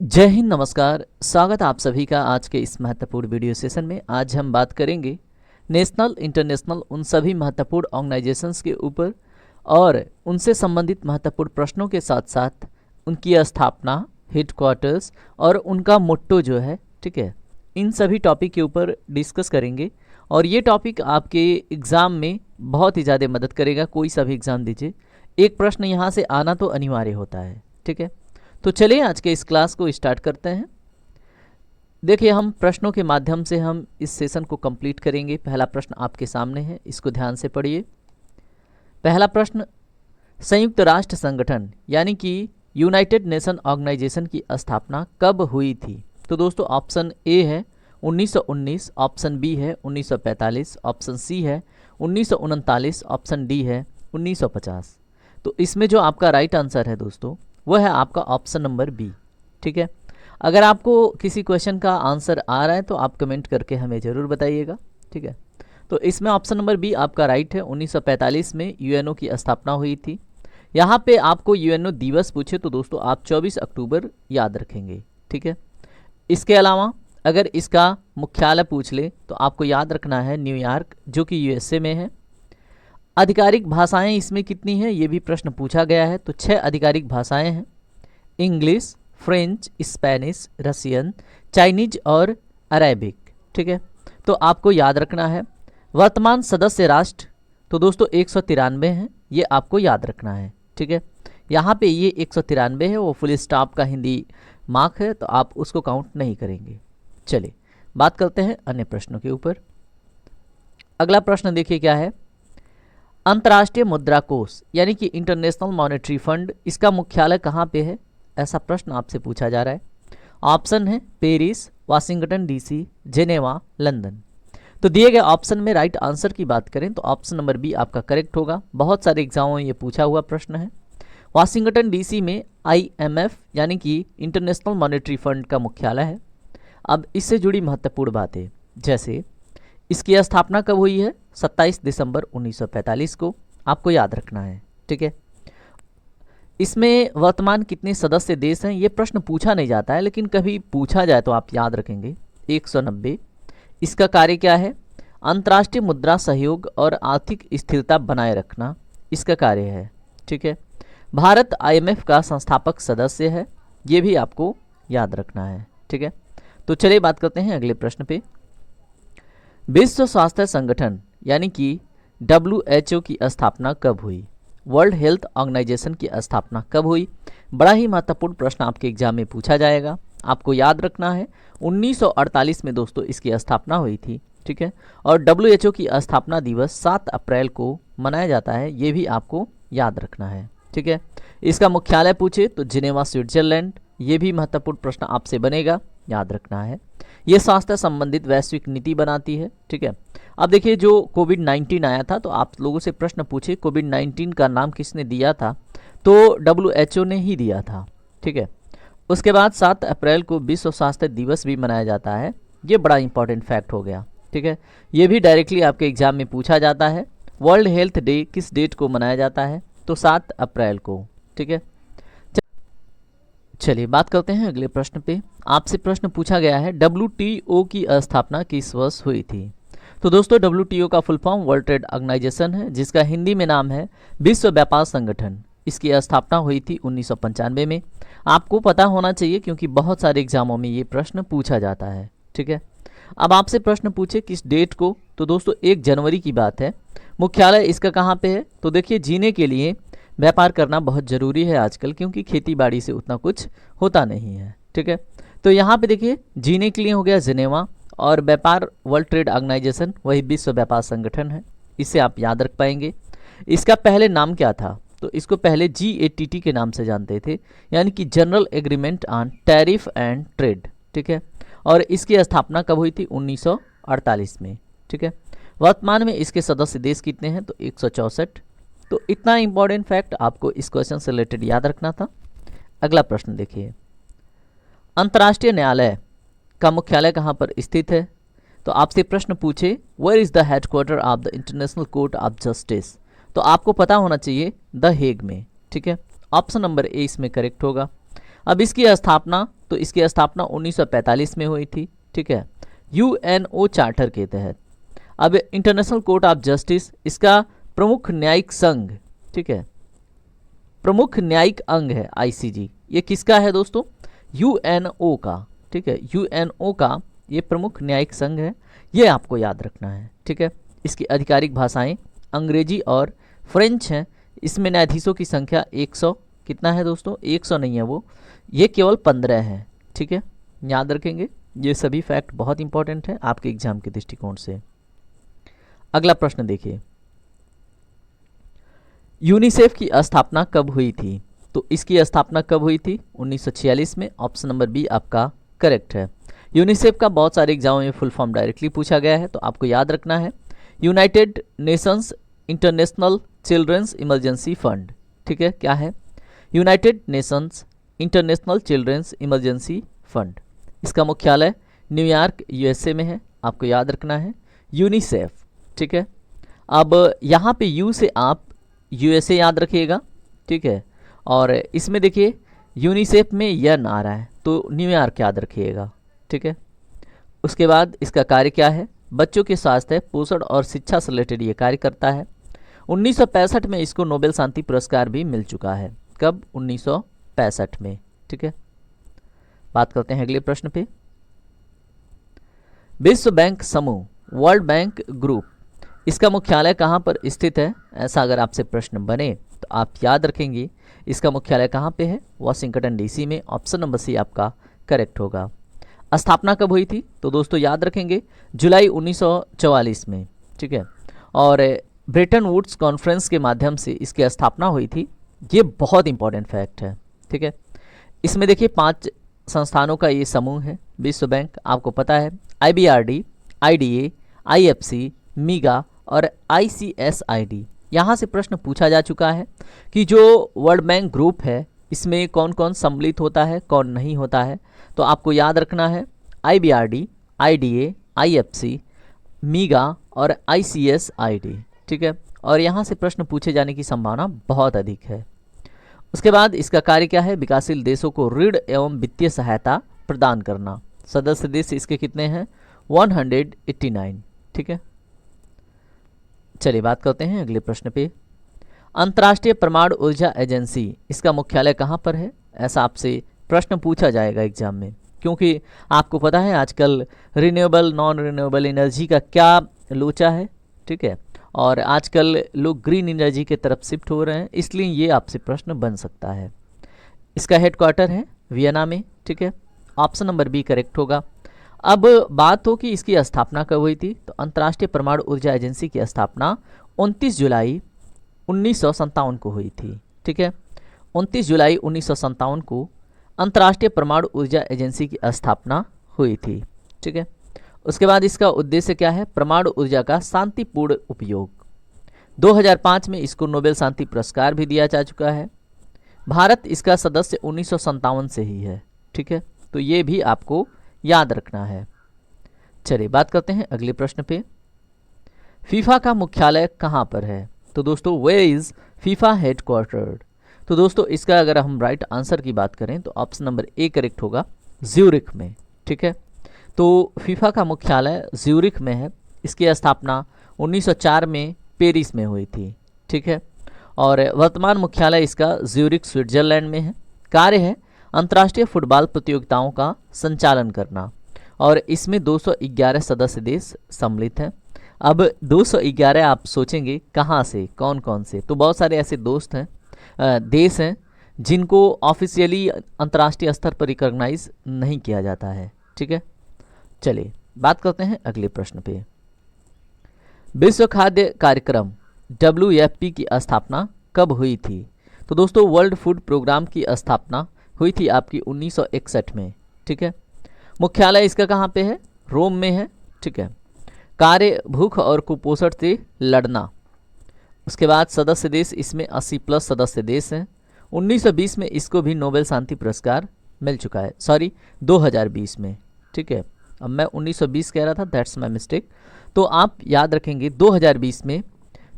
जय हिंद, नमस्कार। स्वागत है आप सभी का आज के इस महत्वपूर्ण वीडियो सेशन में। आज हम बात करेंगे नेशनल इंटरनेशनल उन सभी महत्वपूर्ण ऑर्गेनाइजेशंस के ऊपर और उनसे संबंधित महत्वपूर्ण प्रश्नों के साथ साथ उनकी स्थापना, हेडक्वार्टर्स और उनका मोट्टो जो है, ठीक है, इन सभी टॉपिक के ऊपर डिस्कस करेंगे। और ये टॉपिक आपके एग्ज़ाम में बहुत ही ज़्यादा मदद करेगा। कोई सा भी एग्ज़ाम दीजिए, एक प्रश्न यहाँ से आना तो अनिवार्य होता है, ठीक है। तो चलिए आज के इस क्लास को स्टार्ट करते हैं। देखिए, हम प्रश्नों के माध्यम से हम इस सेशन को कंप्लीट करेंगे। पहला प्रश्न आपके सामने है, इसको ध्यान से पढ़िए। पहला प्रश्न, संयुक्त राष्ट्र संगठन यानी कि यूनाइटेड नेशन ऑर्गेनाइजेशन की स्थापना कब हुई थी? तो दोस्तों ऑप्शन ए है 1919, ऑप्शन बी है 1945, ऑप्शन सी है 1939, ऑप्शन डी है 1950। तो इसमें जो आपका राइट आंसर है दोस्तों, वह है आपका ऑप्शन नंबर बी, ठीक है। अगर आपको किसी क्वेश्चन का आंसर आ रहा है तो आप कमेंट करके हमें ज़रूर बताइएगा, ठीक है। तो इसमें ऑप्शन नंबर बी आपका राइट है। 1945 में यूएनओ की स्थापना हुई थी। यहाँ पे आपको यूएनओ दिवस पूछे तो दोस्तों आप 24 अक्टूबर याद रखेंगे, ठीक है। इसके अलावा अगर इसका मुख्यालय पूछ ले तो आपको याद रखना है न्यूयॉर्क, जो कि यूएसए में है। आधिकारिक भाषाएं इसमें कितनी हैं, ये भी प्रश्न पूछा गया है। तो 6 आधिकारिक भाषाएं हैं, English, French, Spanish, Russian, Chinese और अरेबिक, ठीक है। तो आपको याद रखना है। वर्तमान सदस्य राष्ट्र तो दोस्तों 193 हैं, ये आपको याद रखना है, ठीक है। यहाँ पे ये 193 है, वो फुल स्टॉप का हिंदी मार्क है, तो आप उसको काउंट नहीं करेंगे। चलिए बात करते हैं अन्य प्रश्नों के ऊपर। अगला प्रश्न देखिए क्या है। अंतर्राष्ट्रीय मुद्रा कोष यानी कि इंटरनेशनल मॉनेटरी फंड, इसका मुख्यालय कहाँ पे है? ऐसा प्रश्न आपसे पूछा जा रहा है। ऑप्शन है Paris, Washington DC, Geneva, London. तो दिए गए ऑप्शन में राइट आंसर की बात करें तो ऑप्शन नंबर बी आपका करेक्ट होगा। बहुत सारे एग्जामों में ये पूछा हुआ प्रश्न है। वाशिंगटन डीसी में आईएमएफ यानी कि इंटरनेशनल मॉनेटरी फंड का मुख्यालय है। अब इससे जुड़ी महत्वपूर्ण बातें, जैसे इसकी स्थापना कब हुई है? 27 दिसंबर 1945 को, आपको याद रखना है, ठीक है। इसमें वर्तमान कितने सदस्य देश हैं, ये प्रश्न पूछा नहीं जाता है, लेकिन कभी पूछा जाए तो आप याद रखेंगे 190। इसका कार्य क्या है? अंतर्राष्ट्रीय मुद्रा सहयोग और आर्थिक स्थिरता बनाए रखना इसका कार्य है, ठीक है। भारत आईएमएफ का संस्थापक सदस्य है, ये भी आपको याद रखना है, ठीक है। तो चलिए बात करते हैं अगले प्रश्न पे। विश्व स्वास्थ्य संगठन यानी कि WHO की स्थापना कब हुई? वर्ल्ड हेल्थ ऑर्गेनाइजेशन की स्थापना कब हुई? बड़ा ही महत्वपूर्ण प्रश्न आपके एग्जाम में पूछा जाएगा। आपको याद रखना है 1948 में दोस्तों इसकी स्थापना हुई थी, ठीक है। और WHO की स्थापना दिवस 7 अप्रैल को मनाया जाता है, ये भी आपको याद रखना है, ठीक है। इसका मुख्यालय पूछे तो जिनेवा, स्विट्जरलैंड, ये भी महत्वपूर्ण प्रश्न आपसे बनेगा, याद रखना है। ये स्वास्थ्य संबंधित वैश्विक नीति बनाती है, ठीक है। अब देखिए, जो कोविड-19 आया था तो आप लोगों से प्रश्न पूछे कोविड-19 का नाम किसने दिया था, तो WHO ने ही दिया था, ठीक है। उसके बाद 7 अप्रैल को विश्व स्वास्थ्य दिवस भी मनाया जाता है, ये बड़ा इंपॉर्टेंट फैक्ट हो गया, ठीक है। ये भी डायरेक्टली आपके एग्जाम में पूछा जाता है। वर्ल्ड हेल्थ डे किस डेट को मनाया जाता है? तो 7 अप्रैल को, ठीक है। चलिए बात करते हैं अगले प्रश्न पे। आपसे प्रश्न पूछा गया है WTO की स्थापना किस वर्ष हुई थी? तो दोस्तों WTO का full form world trade organisation है, जिसका हिंदी में नाम है विश्व व्यापार संगठन। इसकी स्थापना हुई थी 1995 में। आपको पता होना चाहिए क्योंकि बहुत सारे एग्जामों में ये प्रश्न पूछा जाता है, ठीक है। अब आपसे प्रश्न पूछे किस डेट को, तो दोस्तों 1 जनवरी की बात है। मुख्यालय इसका कहाँ पे है? तो देखिए, जीने के लिए व्यापार करना बहुत ज़रूरी है आजकल, क्योंकि खेती बाड़ी से उतना कुछ होता नहीं है, ठीक है। तो यहाँ पे देखिए, जीने के लिए हो गया जिनेवा, और व्यापार वर्ल्ड ट्रेड ऑर्गेनाइजेशन वही विश्व व्यापार संगठन है, इसे आप याद रख पाएंगे। इसका पहले नाम क्या था? तो इसको पहले GATT के नाम से जानते थे, यानी कि general agreement on tariff and trade, ठीक है। और इसकी स्थापना कब हुई थी? 1948 में, ठीक है। वर्तमान में इसके सदस्य देश कितने हैं? तो 164। तो इतना इंपॉर्टेंट फैक्ट आपको इस क्वेश्चन से रिलेटेड याद रखना था। अगला प्रश्न देखिए, अंतर्राष्ट्रीय न्यायालय का मुख्यालय कहाँ पर स्थित है? तो आपसे प्रश्न पूछे where is the headquarter of the international court of justice, तो आपको पता होना चाहिए द हेग में, ठीक है। ऑप्शन नंबर ए इसमें करेक्ट होगा। अब इसकी स्थापना, तो इसकी स्थापना 1945 में हुई थी, ठीक है, यूएनओ चार्टर के तहत। अब इंटरनेशनल कोर्ट ऑफ जस्टिस इसका प्रमुख न्यायिक संघ, ठीक है, प्रमुख न्यायिक अंग है आईसीजे। ये किसका है दोस्तों? यूएनओ का, ठीक है, यूएनओ का ये प्रमुख न्यायिक संघ है, ये आपको याद रखना है, ठीक है। इसकी आधिकारिक भाषाएं अंग्रेजी और फ्रेंच हैं। इसमें न्यायाधीशों की संख्या 100 कितना है दोस्तों? 100 नहीं है वो, ये केवल 15 है, ठीक है, याद रखेंगे। ये सभी फैक्ट बहुत इंपॉर्टेंट है आपके एग्जाम के दृष्टिकोण से। अगला प्रश्न देखिए, यूनिसेफ की स्थापना कब हुई थी? तो इसकी स्थापना कब हुई थी? 1946 में। ऑप्शन नंबर बी आपका करेक्ट है। यूनिसेफ का बहुत सारे एग्जामों में फुल फॉर्म डायरेक्टली पूछा गया है, तो आपको याद रखना है united nations international children's emergency fund, ठीक है, क्या है? United nations international children's emergency fund. इसका मुख्यालय न्यूयॉर्क यूएसए में है, आपको याद रखना है यूनिसेफ, ठीक है। अब यहाँ पे यू से आप यूएसए याद रखिएगा, ठीक है, और इसमें देखिए यूनिसेफ में यन आ रहा है तो न्यूयॉर्क याद रखिएगा, ठीक है। उसके बाद इसका कार्य क्या है? बच्चों के स्वास्थ्य, पोषण और शिक्षा से रिलेटेड ये कार्य करता है। 1965 में इसको नोबेल शांति पुरस्कार भी मिल चुका है। कब? 1965 में, ठीक है। बात करते हैं अगले प्रश्न पे। विश्व बैंक समूह, वर्ल्ड बैंक ग्रुप, इसका मुख्यालय कहाँ पर स्थित है? ऐसा अगर आपसे प्रश्न बने तो आप याद रखेंगे इसका मुख्यालय कहाँ पे है? वाशिंगटन डीसी में। ऑप्शन नंबर सी आपका करेक्ट होगा। स्थापना कब हुई थी? तो दोस्तों याद रखेंगे जुलाई 1944 में, ठीक है, और ब्रेटन वुड्स कॉन्फ्रेंस के माध्यम से इसकी स्थापना हुई थी। ये बहुत इंपॉर्टेंट फैक्ट है, ठीक है। इसमें देखिए 5 संस्थानों का ये समूह है विश्व बैंक, आपको पता है IBRD, IDA, IFC, मीगा और ICSID। यहाँ से प्रश्न पूछा जा चुका है कि जो वर्ल्ड बैंक ग्रुप है इसमें कौन कौन सम्मिलित होता है, कौन नहीं होता है। तो आपको याद रखना है IBRD, IDA, IFC, मीगा और ICSID, ठीक है, और यहाँ से प्रश्न पूछे जाने की संभावना बहुत अधिक है। उसके बाद इसका कार्य क्या है? विकासशील देशों को ऋण एवं वित्तीय सहायता प्रदान करना। सदस्य देश इसके कितने हैं? 189, ठीक है। चलिए बात करते हैं अगले प्रश्न पे। अंतर्राष्ट्रीय परमाणु ऊर्जा एजेंसी, इसका मुख्यालय कहाँ पर है? ऐसा आपसे प्रश्न पूछा जाएगा एग्जाम में, क्योंकि आपको पता है आजकल रिन्यूएबल नॉन रिन्यूएबल एनर्जी का क्या लोचा है, ठीक है, और आजकल लोग ग्रीन एनर्जी के तरफ शिफ्ट हो रहे हैं, इसलिए ये आपसे प्रश्न बन सकता है। इसका हेडक्वार्टर है वियना में, ठीक है, ऑप्शन नंबर बी करेक्ट होगा। अब बात हो कि इसकी स्थापना कब हुई थी, तो अंतर्राष्ट्रीय परमाणु ऊर्जा एजेंसी की स्थापना 29 जुलाई 1957 को हुई थी, ठीक है। 29 जुलाई 1957 को अंतर्राष्ट्रीय परमाणु ऊर्जा एजेंसी की स्थापना हुई थी, ठीक है। उसके बाद इसका उद्देश्य क्या है? परमाणु ऊर्जा का शांतिपूर्ण उपयोग। 2005 में इसको नोबेल शांति पुरस्कार भी दिया जा चुका है। भारत इसका सदस्य 1957 से ही है, ठीक है, तो ये भी आपको याद रखना है। चलिए बात करते हैं अगले प्रश्न पे। फीफा का मुख्यालय कहाँ पर है? तो दोस्तों वेयर इज फीफा हेडक्वार्टर्ड? तो दोस्तों इसका अगर हम राइट आंसर की बात करें तो ऑप्शन नंबर ए करेक्ट होगा, ज्यूरिख में, ठीक है। तो फीफा का मुख्यालय ज्यूरिख में है। इसकी स्थापना 1904 में पेरिस में हुई थी, ठीक है, और वर्तमान मुख्यालय इसका ज्यूरिख स्विट्जरलैंड में है। कार्य है अंतर्राष्ट्रीय फुटबॉल प्रतियोगिताओं का संचालन करना, और इसमें 211 सदस्य देश सम्मिलित हैं। अब 211 आप सोचेंगे कहाँ से, कौन कौन से? तो बहुत सारे ऐसे दोस्त हैं, देश हैं जिनको ऑफिशियली अंतर्राष्ट्रीय स्तर पर रिकॉग्नाइज नहीं किया जाता है, ठीक है। चलिए बात करते हैं अगले प्रश्न पे। विश्व खाद्य कार्यक्रम WFP की स्थापना कब हुई थी? तो दोस्तों वर्ल्ड फूड प्रोग्राम की स्थापना हुई थी आपकी 1961 में, ठीक है। मुख्यालय इसका कहाँ पे है? रोम में है, ठीक है। कार्य भूख और कुपोषण से लड़ना। उसके बाद सदस्य देश इसमें 80+ सदस्य देश हैं। 1920 में इसको भी नोबेल शांति पुरस्कार मिल चुका है, सॉरी 2020 में, ठीक है। अब मैं 1920 कह रहा था, दैट्स माय मिस्टेक। तो आप याद रखेंगे 2020 में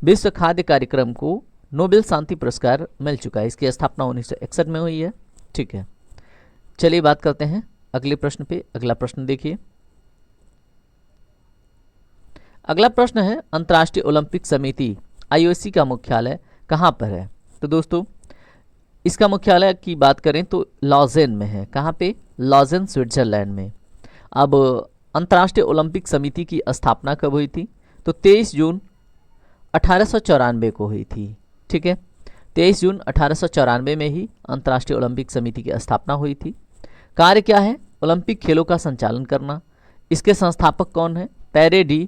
विश्व खाद्य कार्यक्रम को नोबेल शांति पुरस्कार मिल चुका है। इसकी स्थापना 1961 में हुई है, ठीक है। चलिए बात करते हैं अगले प्रश्न पे। अगला प्रश्न देखिए। अगला प्रश्न है अंतर्राष्ट्रीय ओलंपिक समिति आईओसी का मुख्यालय कहाँ पर है? तो दोस्तों इसका मुख्यालय की बात करें तो लॉजेन में है। कहाँ पे? लॉजेन, स्विट्जरलैंड में। अब अंतर्राष्ट्रीय ओलंपिक समिति की स्थापना कब हुई थी? तो 23 जून 1894 को हुई थी। ठीक है, 23 जून 1894 में ही अंतर्राष्ट्रीय ओलंपिक समिति की स्थापना हुई थी। कार्य क्या है? ओलंपिक खेलों का संचालन करना। इसके संस्थापक कौन है? पेरे डी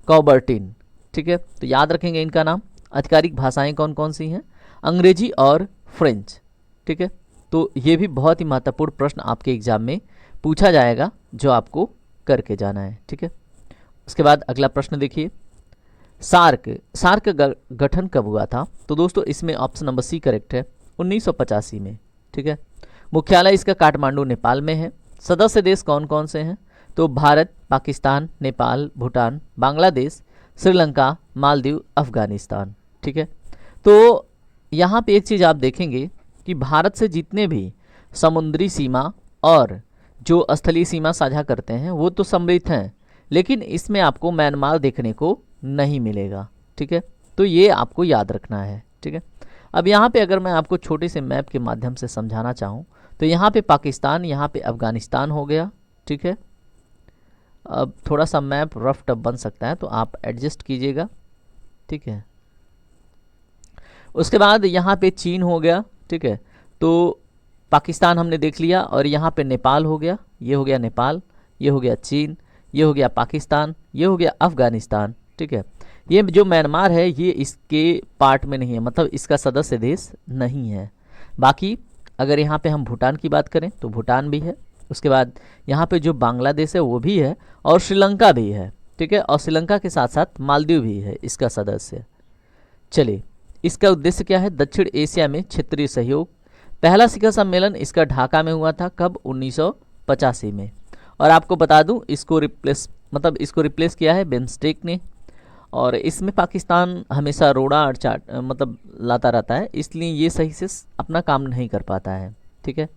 कॉबर्टिन। ठीक है, तो याद रखेंगे इनका नाम। आधिकारिक भाषाएं कौन कौन सी हैं? अंग्रेजी और फ्रेंच। ठीक है, तो ये भी बहुत ही महत्वपूर्ण प्रश्न आपके एग्जाम में पूछा जाएगा, जो आपको करके जाना है। ठीक है, उसके बाद अगला प्रश्न देखिए। सार्क का गठन कब हुआ था? तो दोस्तों इसमें ऑप्शन नंबर सी करेक्ट है, 1985 में। ठीक है, मुख्यालय इसका काठमांडू, नेपाल में है। सदस्य देश कौन कौन से हैं? तो भारत, पाकिस्तान, नेपाल, भूटान, बांग्लादेश, श्रीलंका, मालदीव, अफगानिस्तान। ठीक है, तो यहाँ पे एक चीज़ आप देखेंगे कि भारत से जितने भी समुद्री सीमा और जो स्थलीय सीमा साझा करते हैं वो तो सम्मिलित हैं, लेकिन इसमें आपको म्यांमार देखने को नहीं मिलेगा। ठीक है, तो ये आपको याद रखना है। ठीक है, अब यहाँ पे अगर मैं आपको छोटे से मैप के माध्यम से समझाना चाहूँ तो यहाँ पे पाकिस्तान, यहाँ पे अफगानिस्तान हो गया। ठीक है, अब थोड़ा सा मैप रफ टफ बन सकता है तो आप एडजस्ट कीजिएगा। ठीक है, उसके बाद यहाँ पे चीन हो गया। ठीक है, तो पाकिस्तान हमने देख लिया, और यहाँ पे नेपाल हो गया। ये हो गया नेपाल, ये हो गया चीन, ये हो गया पाकिस्तान, ये हो गया अफगानिस्तान। ठीक है, ये जो म्यांमार है ये इसके पार्ट में नहीं है, मतलब इसका सदस्य देश नहीं है। बाकी अगर यहाँ पे हम भूटान की बात करें तो भूटान भी है। उसके बाद यहाँ पे जो बांग्लादेश है वो भी है, और श्रीलंका भी है। ठीक है, और श्रीलंका के साथ साथ मालदीव भी है इसका सदस्य। चलिए, इसका उद्देश्य क्या है? दक्षिण एशिया में क्षेत्रीय सहयोग। पहला शिखर सम्मेलन इसका ढाका में हुआ था। कब? 1985 में। और आपको बता दूं इसको रिप्लेस किया है बिम्स्टेक ने। और इसमें पाकिस्तान हमेशा रोड़ा और चाट लाता रहता है, इसलिए ये सही से अपना काम नहीं कर पाता है। ठीक है,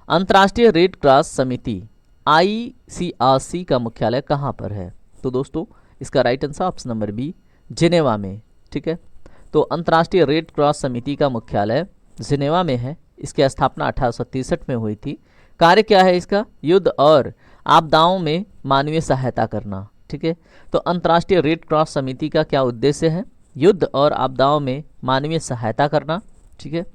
अंतर्राष्ट्रीय रेड क्रॉस समिति ICRC का मुख्यालय कहाँ पर है? तो दोस्तों इसका right answer option number B, Geneva में। ठीक है, तो अंतर्राष्ट्रीय रेड क्रॉस समिति का मुख्यालय जिनेवा में है। इसकी स्थापना 1863 में हुई थी। कार्य क्या है इसका? युद्ध और आपदाओं में मानवीय सहायता करना। ठीक है, तो अंतर्राष्ट्रीय रेड क्रॉस समिति का क्या उद्देश्य है? युद्ध और आपदाओं में मानवीय सहायता करना। ठीक है,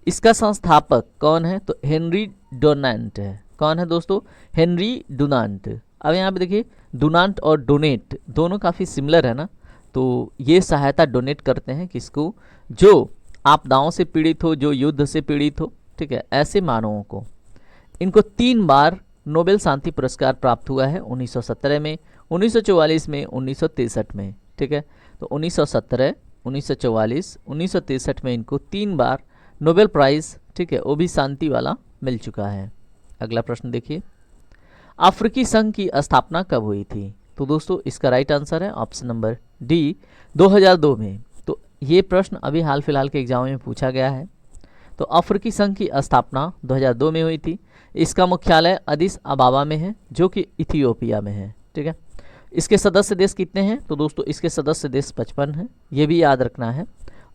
इसका संस्थापक कौन है? तो हेनरी डोनाल्ड है। कौन है दोस्तों? Henry Donald. अब यहाँ पे देखिए, डोनाल्ड और डोनेट दोनों काफ़ी सिमिलर है ना, तो ये सहायता डोनेट करते हैं किसको? जो आपदाओं से पीड़ित हो, जो युद्ध से पीड़ित हो। ठीक है, ऐसे मानवों को। इनको 3 बार नोबेल शांति पुरस्कार प्राप्त हुआ है, 1917 में, 1944 में, 1963 में। ठीक है, तो 1917, 1944, 1963 में इनको 3 बार नोबेल प्राइज़, ठीक है, वो भी शांति वाला मिल चुका है। अगला प्रश्न देखिए, अफ्रीकी संघ की स्थापना कब हुई थी? तो दोस्तों इसका राइट आंसर है ऑप्शन नंबर डी, 2002 में। तो ये प्रश्न अभी हाल फिलहाल के एग्जाम में पूछा गया है। तो अफ्रीकी संघ की स्थापना 2002 में हुई थी। इसका मुख्यालय अदिस अबाबा में है, जो कि इथियोपिया में है। ठीक है, इसके सदस्य देश कितने हैं? तो दोस्तों इसके सदस्य देश 55 हैं, ये भी याद रखना है।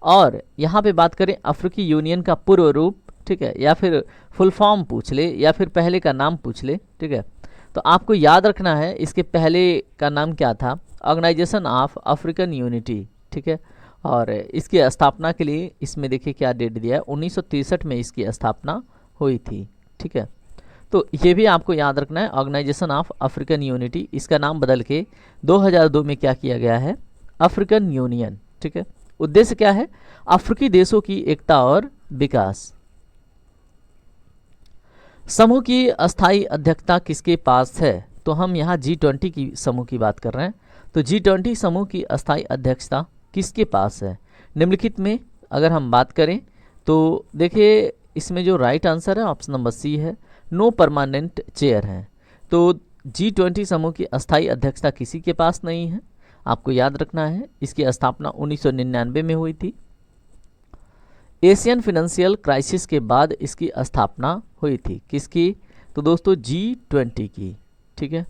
और यहाँ पे बात करें अफ्रीकी यूनियन का पूर्व रूप, ठीक है, या फिर फुल फॉर्म पूछ ले, या फिर पहले का नाम पूछ ले। ठीक है, तो आपको याद रखना है इसके पहले का नाम क्या था? Organisation of African unity. ठीक है, और इसकी स्थापना के लिए इसमें देखिए क्या डेट दिया है, 1963 में इसकी स्थापना हुई थी। ठीक है, तो ये भी आपको याद रखना है, ऑर्गेनाइजेशन ऑफ अफ्रीकन यूनिटी। इसका नाम बदल के 2002 में क्या किया गया है? African union. ठीक है, उद्देश्य क्या है? अफ्रीकी देशों की एकता और विकास। समूह की अस्थायी अध्यक्षता किसके पास है? तो हम यहाँ G20 की समूह की बात कर रहे हैं। तो G20 समूह की अस्थायी अध्यक्षता किसके पास है? निम्नलिखित में अगर हम बात करें तो देखिए इसमें जो राइट आंसर है ऑप्शन नंबर सी है, नो परमानेंट चेयर है। तो G20 समूह की अस्थायी अध्यक्षता किसी के पास नहीं है, आपको याद रखना है। इसकी स्थापना 1999 में हुई थी। एशियन फिनेंशियल क्राइसिस के बाद इसकी स्थापना हुई थी, किसकी? तो दोस्तों G20 की। ठीक है,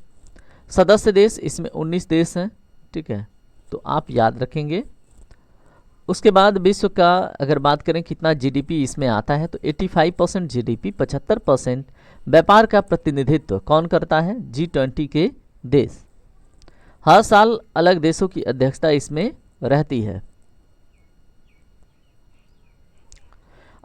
सदस्य देश इसमें 19 देश हैं। ठीक है, तो आप याद रखेंगे। उसके बाद विश्व का अगर बात करें कितना जीडीपी इसमें आता है, तो 85% जीडीपी, 75% व्यापार का प्रतिनिधित्व कौन करता है? G20 के देश। हर साल अलग देशों की अध्यक्षता इसमें रहती है।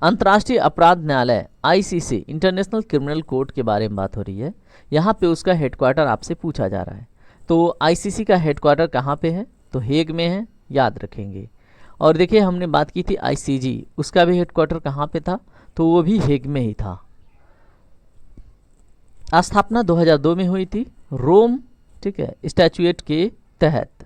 अंतर्राष्ट्रीय अपराध न्यायालय आईसीसी, इंटरनेशनल क्रिमिनल कोर्ट के बारे में बात हो रही है। यहाँ पे उसका हेडक्वार्टर आपसे पूछा जा रहा है। तो आईसीसी का हेडक्वार्टर कहाँ पे है? तो हेग में है, याद रखेंगे। और देखिए हमने बात की थी आईसीजी, उसका भी हेडक्वार्टर कहाँ पे था? तो वो भी हेग में ही था। स्थापना 2002 में हुई थी, रोम, ठीक है, स्टैच्यूएट के तहत।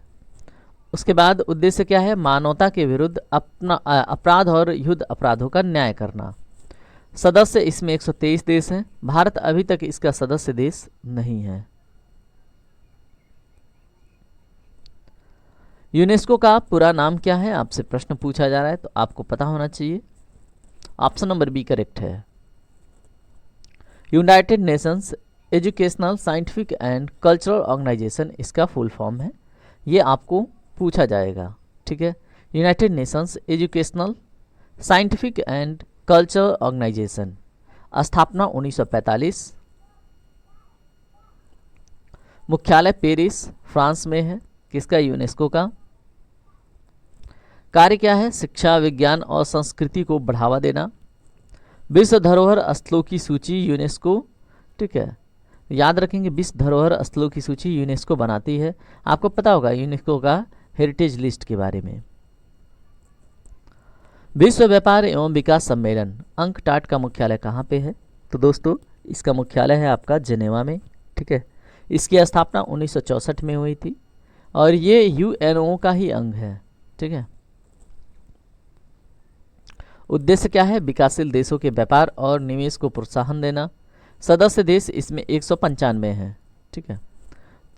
उसके बाद उद्देश्य क्या है? मानवता के विरुद्ध अपना अपराध और युद्ध अपराधों का न्याय करना। सदस्य इसमें 123 देश हैं। भारत अभी तक इसका सदस्य देश नहीं है। यूनेस्को का पूरा नाम क्या है? आपसे प्रश्न पूछा जा रहा है, तो आपको पता होना चाहिए। ऑप्शन नंबर बी करेक्ट है। United nations educational, scientific and cultural organisation इसका फुल फॉर्म है। ये आपको पूछा जाएगा। ठीक है, united nations educational, scientific and cultural organisation, स्थापना 1945, मुख्यालय पेरिस फ्रांस में है। किसका? यूनेस्को का। कार्य क्या है? शिक्षा, विज्ञान और संस्कृति को बढ़ावा देना। विश्व धरोहर स्थलों की सूची यूनेस्को, ठीक है, याद रखेंगे, विश्व धरोहर स्थलों की सूची यूनेस्को बनाती है। आपको पता होगा यूनेस्को का हेरिटेज लिस्ट के बारे में। विश्व व्यापार एवं विकास सम्मेलन अंकटाड का मुख्यालय कहाँ पे है? तो दोस्तों इसका मुख्यालय है आपका जिनेवा में। ठीक है, इसकी स्थापना 1964 में हुई थी और ये यूएनओ का ही अंग है। ठीक है, उद्देश्य क्या है? विकासशील देशों के व्यापार और निवेश को प्रोत्साहन देना। सदस्य देश इसमें 195 हैं। ठीक है,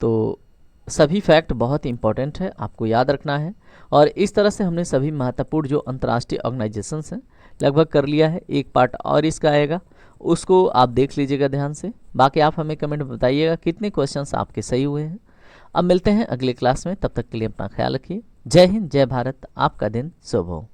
तो सभी फैक्ट बहुत इंपॉर्टेंट है, आपको याद रखना है। और इस तरह से हमने सभी महत्वपूर्ण जो अंतर्राष्ट्रीय ऑर्गेनाइजेशंस हैं लगभग कर लिया है। एक पार्ट और इसका आएगा, उसको आप देख लीजिएगा ध्यान से। बाकी आप हमें कमेंट में बताइएगा कितने क्वेश्चंस आपके सही हुए हैं। अब मिलते हैं अगले क्लास में, तब तक के लिए अपना ख्याल रखिए। जय हिंद, जय भारत, आपका दिन शुभ हो।